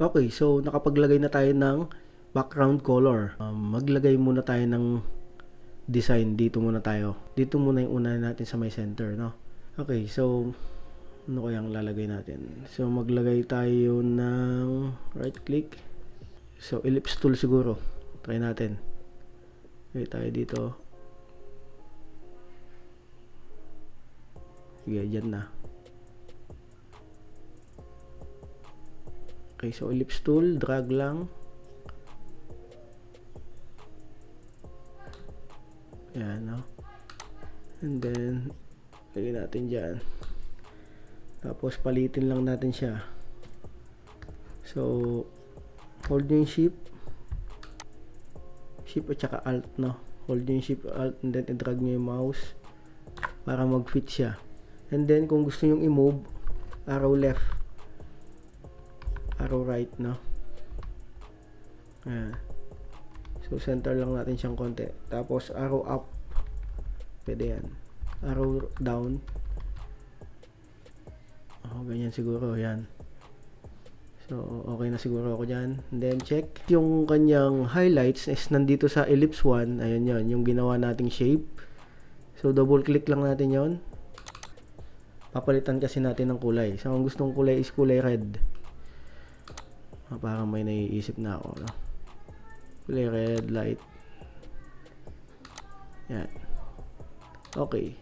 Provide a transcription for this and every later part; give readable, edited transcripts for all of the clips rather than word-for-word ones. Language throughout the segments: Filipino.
Okay, so nakapaglagay na tayo ng background color. Maglagay muna tayo ng design. Dito muna tayo. Dito muna yung una natin sa may center, no? Okay, so ano kayang lalagay natin? So maglagay tayo ng right click. So ellipse tool siguro. Try natin. Okay, tayo dito. Sige, dyan na. Okay, so ellipse tool, drag lang. Yan, no? And then, lagyan natin dyan. Tapos, palitin lang natin siya. So, hold nyo yung shift. Shift at saka alt, no? Hold nyo yung shift, alt, and then i-drag nyo yung mouse para mag-fit siya. And then, kung gusto nyo i-move, arrow left, arrow right, no? Ayan. So, center lang natin siyang konti. Tapos, arrow up. Pwede yan. Arrow down. Ganyan siguro. Yan. So, okay na siguro ako dyan. And then, check. Yung kanyang highlights is nandito sa ellipse 1. Ayan yun. Yung ginawa nating shape. So, double click lang natin yon. Papalitan kasi natin ng kulay. So, ang gustong kulay is kulay red. Parang may naiisip na ako, no? Kulay red, light. Yan. Okay.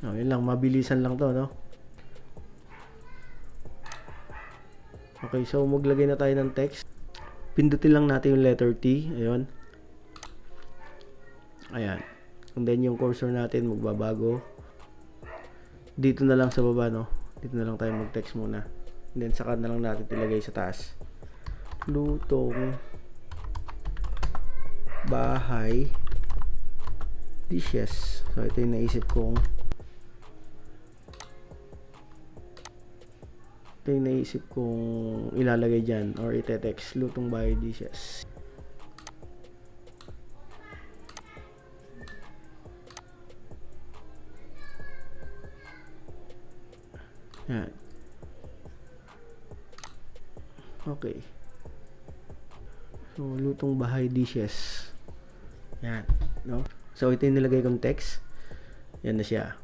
Yun lang. Mabilisan lang to, no? Okay, so maglagay na tayo ng text. Pindutin lang natin yung letter T. Ayun. Ayan. And then yung cursor natin magbabago. Dito na lang sa baba, no? Dito na lang tayo mag-text muna. And then saka na lang natin ilagay sa taas. Lutong bahay dishes. So ito yung naisip kong ilalagay dyan or ite-text. Lutong bahay dishes. Yan. Okay. So, lutong bahay dishes. Yan. No? So, ito yung nilagay kong text. Yan na siya.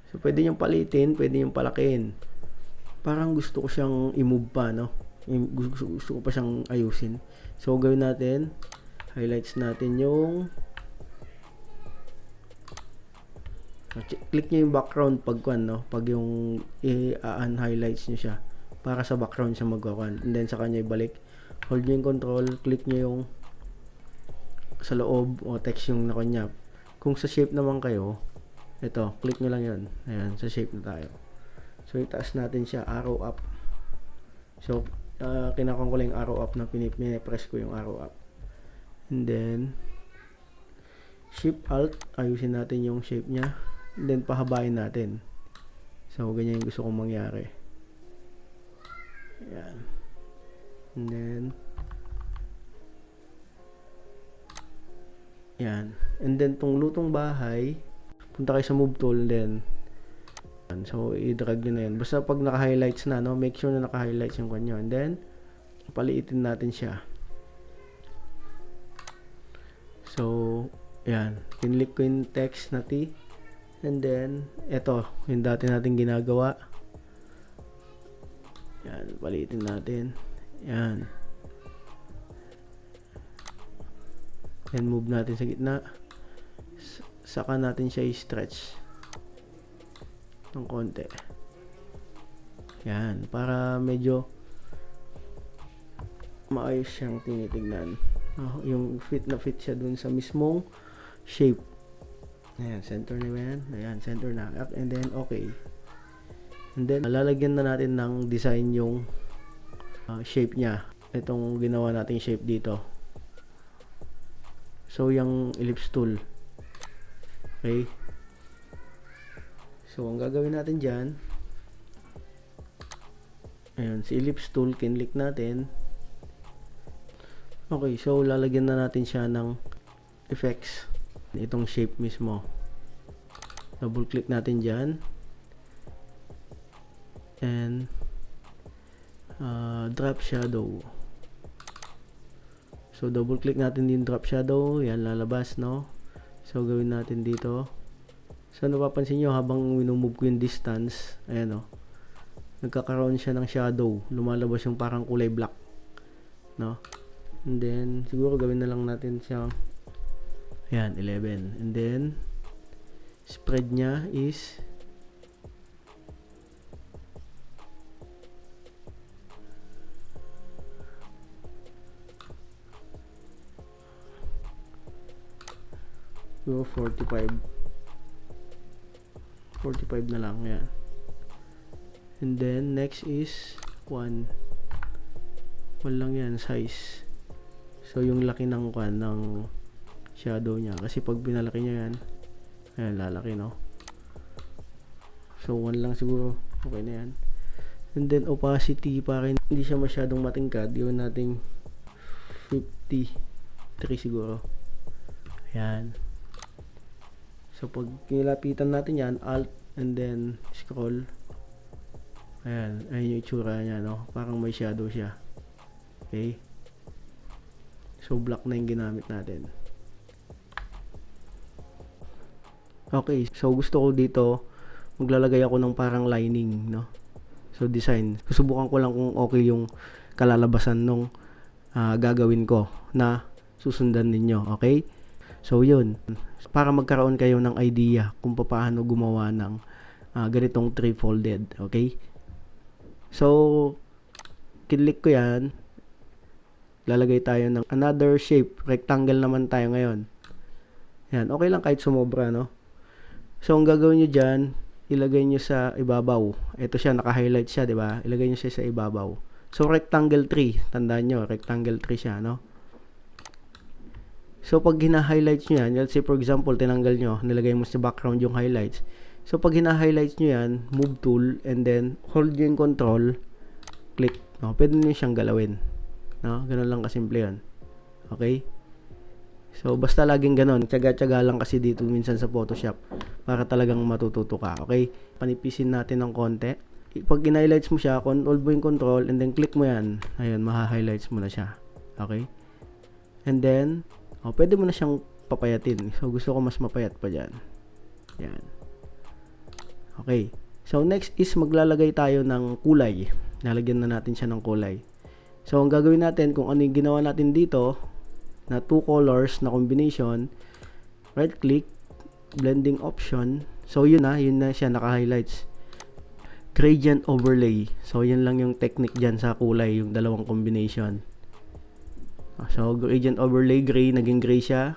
So, pwede niyong palitin, pwede niyong palakihin. Parang gusto ko siyang i-move pa, no? Gusto ko pa siyang ayusin. So, gawin natin. Highlights natin yung click niyo yung background pag no? Pag yung i-highlights niyo siya. Para sa background siya magkakuan. And then sa kanya ibalik. Hold nyo yung control. Click nyo yung sa loob o text yung nakanya. Kung sa shape naman kayo, ito, click nyo lang yun. Ayan, sa shape na tayo. So, itaas natin siya. Arrow up. So, kinakon ko lang yung arrow up na pinipress ko yung arrow up. And then, shift alt. Ayusin natin yung shape niya. And then, pahabain natin. So, ganyan yung gusto kong mangyari. Ayan. And then yan. And then tong lutong bahay, punta kayo sa move tool, then so i-drag nyo na yun. Basta pag naka-highlights na, no, make sure na naka-highlights yung kanyo. And then paliitin natin siya. So yan, pinlik ko yung text na T. And then eto, yung dati natin ginagawa. Yan, palitin natin. Yan. Then move natin sa gitna. Saka natin siya i-stretch ng konti. Yan, para medyo maayos siyang tinitignan. Yung fit na fit siya dun sa mismong shape. Ayan, center na yan. Ayan, center na. And then, okay. And then, lalagyan na natin ng design yung shape niya. Itong ginawa nating shape dito. So, yung ellipse tool. Okay. So, ang gagawin natin dyan, ayun, si ellipse tool, kinlik natin. Okay, so lalagyan na natin siya ng effects. Itong shape mismo. Double click natin dyan. And drop shadow. So double click natin din drop shadow. Yan, lalabas, no? So gawin natin dito. So napapansin nyo habang minumove ko yung distance, ayan, no? Nagkakaroon siya ng shadow. Lumalabas yung parang kulay black, no? And then siguro gawin na lang natin siya, ayan, 11. And then spread nya is 45 na lang, yan. And then next is 1 lang yan, size. So yung laki ng shadow niya, kasi pag pinalaki niya yan, ayan, lalaki, no? So 1 lang siguro, okay na yan. And then opacity, para hindi siya masyadong matingkad, gawin natin 53 siguro. Ayan. So pag nilapitan natin yan, alt and then scroll, ayan, ayun yung itsura niya, no? Parang may shadow siya. Okay, so black na yung ginamit natin. Okay, so gusto ko dito maglalagay ako ng parang lining, no? So design, susubukan ko lang kung okay yung kalalabasan nung gagawin ko na susundan ninyo. Okay, so yun, para magkaroon kayo ng idea kung paano gumawa ng ganitong three-folded. Okay, so click ko yan, lalagay tayo ng another shape, rectangle naman tayo ngayon. Yan, okay lang kahit sumobra, no? So ang gagawin nyo dyan, ilagay nyo sa ibabaw. Ito siya, naka-highlight siya, di ba? Ilagay nyo siya sa ibabaw. So rectangle 3, tandaan nyo, rectangle 3 siya, no? So pag hina-highlights nyo yan, let's say for example, tinanggal nyo, nilagay mo sa background yung highlights. So pag hina-highlights nyo yan, move tool, and then hold nyo yung control, click, no? Pwede nyo siyang galawin, no? Ganun lang kasimple yan. Okay? So basta laging ganun, tiyaga-tiyaga lang kasi dito minsan sa Photoshop para talagang matututo ka. Okay? Panipisin natin ng konti. Pag in-highlights mo siya, hold mo yung control, and then click mo yan. Ayun, maha-highlights mo na siya. Okay? And then pwede mo na siyang papayatin. So gusto ko mas mapayat pa dyan. Yan. Okay. So next is maglalagay tayo ng kulay. Nalagyan na natin siya ng kulay. So ang gagawin natin, kung ano yung ginawa natin dito na two colors na combination, right click, blending option. So yun na siya, naka-highlights. Gradient overlay. So yun lang yung technique dyan sa kulay, yung dalawang combination. So gradient overlay, gray, naging gray siya.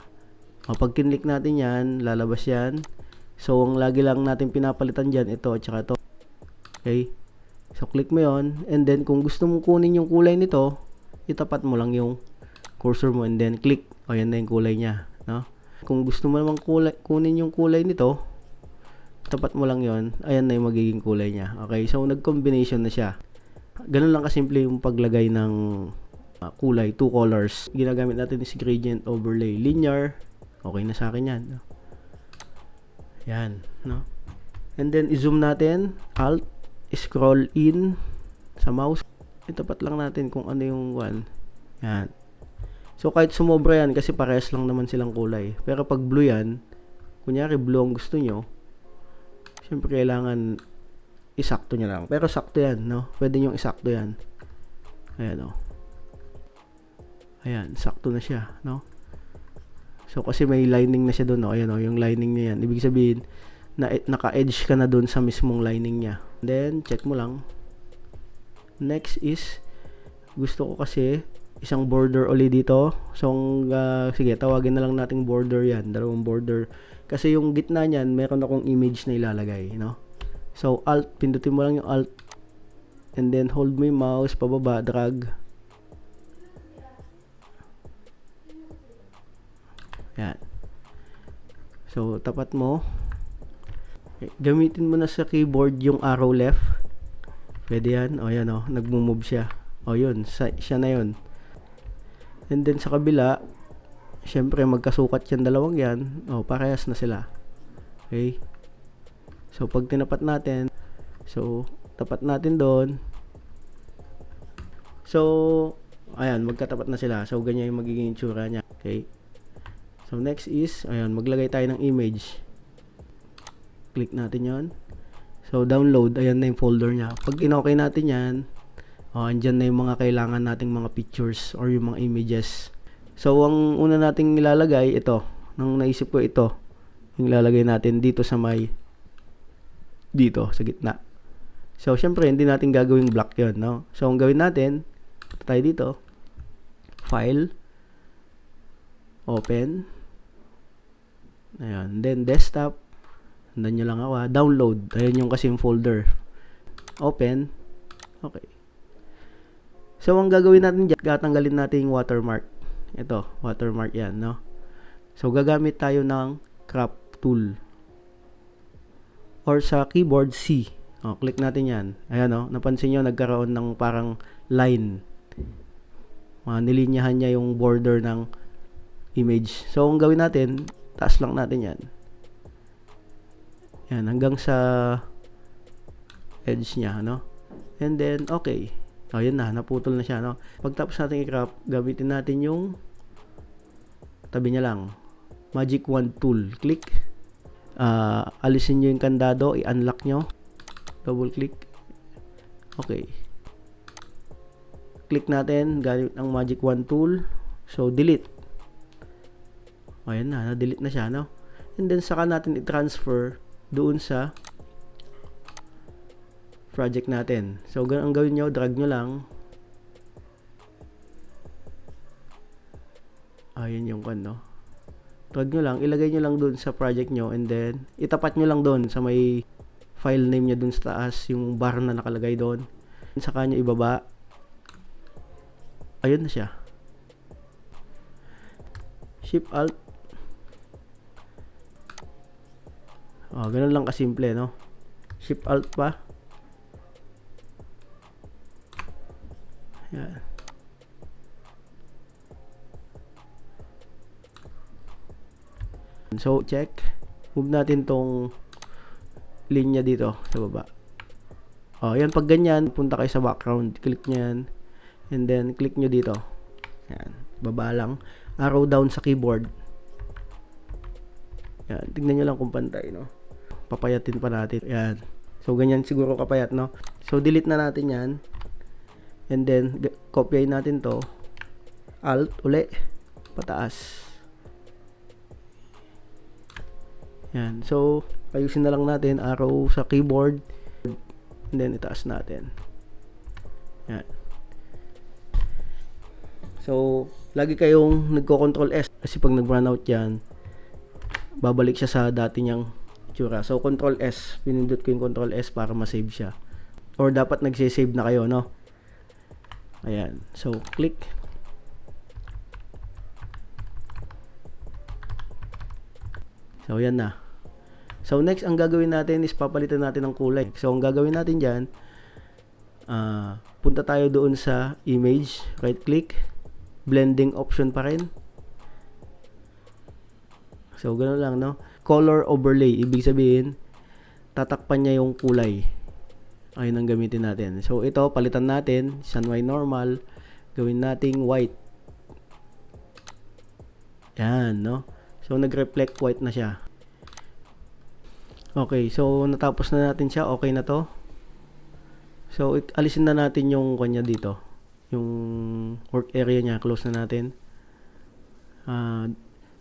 Pag kinlik natin yan, lalabas yan. So ang lagi lang natin pinapalitan dyan, ito at saka ito. Okay, so click mo yon, and then kung gusto mong kunin yung kulay nito, itapat mo lang yung cursor mo and then click. Yan na yung kulay niya, no? Kung gusto mo namang kunin yung kulay nito, tapat mo lang yon, ayan na yung magiging kulay niya. Okay, so nag-combination na siya. Ganun lang kasimple yung paglagay ng kulay, two colors. Ginagamit natin is gradient overlay, linear. Okay na sa akin yan, no? Yan, no? And then i-zoom natin, alt, scroll in sa mouse. Itapat lang natin kung ano yung one. Yan. So kahit sumobra yan, kasi parehas lang naman silang kulay. Pero pag blue yan, kunyari blue ang gusto nyo, syempre kailangan isakto nyo lang. Pero sakto yan, no? Pwede nyo isakto yan. Ayan, no? Ayan, sakto na siya, no? So kasi may lining na siya doon, no? Ayan, no? Yung lining niya yan. Ibig sabihin na naka-edge ka na doon sa mismong lining niya. Then check mo lang. Next is, gusto ko kasi isang border ulit dito. So sige, tawagin na lang nating border yan, dalawang border. Kasi yung gitna niyan, meron akong image na ilalagay, no? So alt, pindutin mo lang yung alt, and then hold mo yung mouse pababa, drag. Yan. So tapat mo. Okay. Gamitin mo na sa keyboard yung arrow left. Pwede yan. O yan, o, nagmo-move siya. O yun, siya na yun. And then sa kabila, syempre magkasukat yan dalawang yan. Parehas na sila. Okay? So pag tinapat natin, so tapat natin doon. So ayan, magkatapat na sila. So ganyan yung magiging itsura niya. Okay? So next is, ayan, maglagay tayo ng image. Click natin yon. So download, ayan na yung folder niya. Pag in-okay natin yan, andyan na yung mga kailangan nating mga pictures or yung mga images. So ang una nating ilalagay, ito. Nang naisip ko ito, yung ilalagay natin dito sa dito sa gitna. So syempre hindi natin gagawing black yon, no? So ang gawin natin, tayo dito, file, open, ayan, then desktop, andan nyo lang ako, download, ayan yung kasing folder, open, okay. So ang gagawin natin dyan, tatanggalin natin yung watermark. Ito, watermark yan, no? So gagamit tayo ng crop tool or sa keyboard C. Click natin yan. Ayan, napansin nyo nagkaroon ng parang line. Nilinyahan niya yung border ng image. So ang gawin natin, taas lang natin yan. Yan, hanggang sa edge niya, no? And then, okay. Yun na, naputol na siya, no? Pagtapos natin i-crop, gamitin natin yung tabi niya lang. Magic wand tool. Click. Alisin nyo yung kandado, i-unlock nyo. Double click. Okay. Click natin, gamit ang magic wand tool. So, delete. Ayan na, na-delete na siya, no? And then, saka natin i-transfer doon sa project natin. So, ang gawin nyo, drag nyo lang. Ayan yung no? Drag nyo lang, ilagay nyo lang doon sa project nyo, and then, itapat nyo lang doon sa may file name nyo doon sa taas, yung bar na nakalagay doon. Saka nyo ibaba. Ayun na siya. Shift Alt. Ganun lang kasimple, no? Shift Alt pa. Yan. So, check. Move natin tong linya dito sa baba. Yan, pag ganyan, punta kayo sa background. Click nyo yan. And then, click nyo dito. Yan. Baba lang. Arrow down sa keyboard. Yan. Tignan nyo lang kung pantay, no? Papayatin pa natin. Yan. So, ganyan siguro kapayat, no? So, delete na natin yan. And then, copyain natin to. Alt, uli. Pataas. Yan. So, ayusin na lang natin. Arrow sa keyboard. And then, itaas natin. Yan. So, lagi kayong nagko-control S. Kasi pag nag-run out yan, babalik siya sa dati niyang itsura. So, control S. Pinindot ko yung control S para ma-save siya. Or dapat nagse-save na kayo, no? Ayan. So, click. So, yan na. So, next, ang gagawin natin is papalitan natin ng kulay. So, ang gagawin natin dyan, punta tayo doon sa image, right click, blending option pa rin. So, gano'n lang, no? Color overlay, ibig sabihin, tatakpan niya yung kulay. Ayun ang gamitin natin. So, ito, palitan natin, sunny normal, gawin nating white. Yan, no? So, nag-reflect white na siya. Okay, so natapos na natin siya. Okay na to. So, alisin na natin yung kanya dito. Yung work area niya. Close na natin.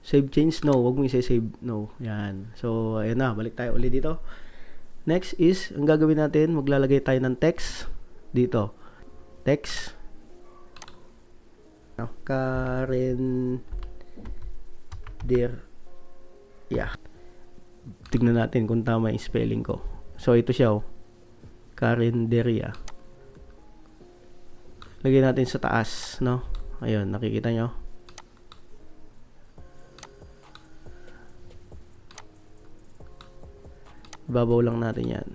Save change? No. Huwag mo i-save. No. Yan. So, ayan na. Balik tayo ulit dito. Next is, ang gagawin natin, maglalagay tayo ng text dito. Text. Karen dear. Yeah. Tignan natin kung tama yung spelling ko. So, ito siya, Carinderia. Lagyan natin sa taas, no? Ayun, nakikita nyo. Babaw lang natin yan.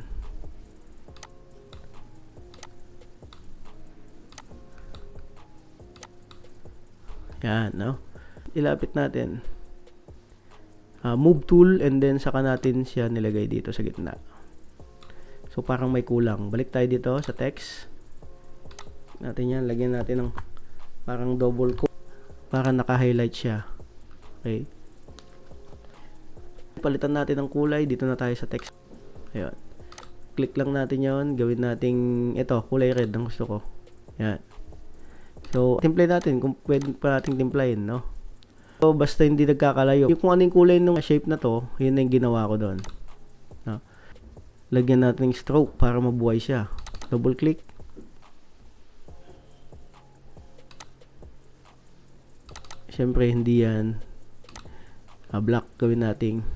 Yan, no? Ilapit natin. Move tool, and then saka natin siya nilagay dito sa gitna. So, parang may kulang. Balik tayo dito sa text. Natin yan. Lagyan natin ng parang double quote. Para naka-highlight siya. Okay. Palitan natin ng kulay. Dito na tayo sa text. Ayan. Click lang natin yon. Gawin nating ito, kulay red ang gusto ko. Ayan. So, timplay natin kung pwede pa nating timplayin, no? So, basta hindi nagkakalayo. Yung kung anong kulay ng shape na to, yun na yung ginawa ko doon. No? Lagyan natin ng stroke para mabuhay siya. Double click. Siyempre, hindi yan black. Gawin nating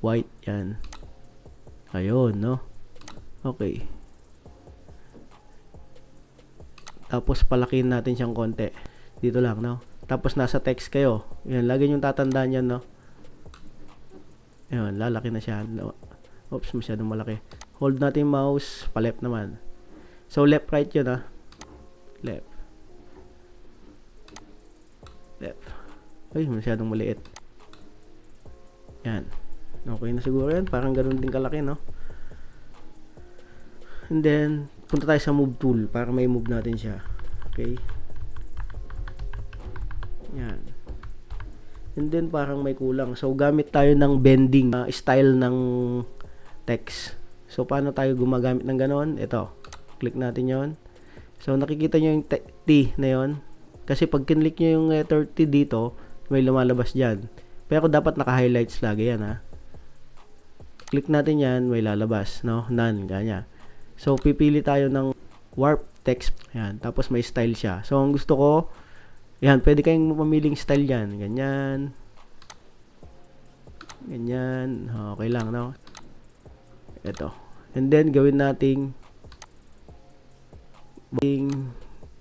white. Yan. Ayun, no? Okay. Tapos, palakihin natin siyang konti. Dito lang, no? Tapos, nasa text kayo. Yan, lagi yung tatandaan yan, no? Ayun, lalaki na siya. Oops, masyadong malaki. Hold natin yung mouse, pa-left naman. So, left-right yun, ha? Left. Left. Ay, masyadong maliit. Yan. Okay na siguro yan. Parang ganun din kalaki, no? And then, punta tayo sa move tool para may move natin siya. Okay? Yan. And then, parang may kulang. So, gamit tayo ng bending style ng text. So, paano tayo gumagamit ng ganon? Ito. Click natin yon. So, nakikita nyo yung T na yon. Kasi pag kinlik nyo yung letter T dito, may lumalabas dyan. Pero dapat naka-highlights lagi yan, ha? Click natin yan, may lalabas, no? None, ganyan. So, pipili tayo ng warp text. Ayan. Tapos, may style siya. So, ang gusto ko, yan, pwede kayong mamiling style yan. Ganyan. Ganyan. Okay lang, no? Ito. And then, gawin nating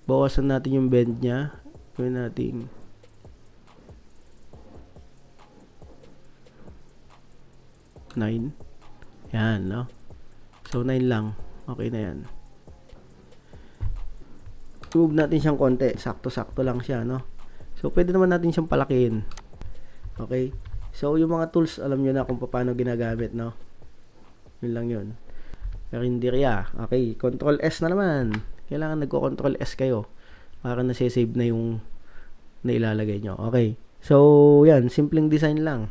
bawasan natin yung bend niya. Gawin nating nine. Yan, no? So, 9 lang. Okay na yan. Move natin siyang konti. Sakto-sakto lang siya, no? So, pwede naman natin siyang palakihin. Okay? So, yung mga tools, alam nyo na kung paano ginagamit, no? Yun lang yun. Karinderya. Okay, Control S na naman. Kailangan nagko-Control S kayo para nasa-save na yung nailalagay nyo. Okay. So, yan. Simpleng design lang.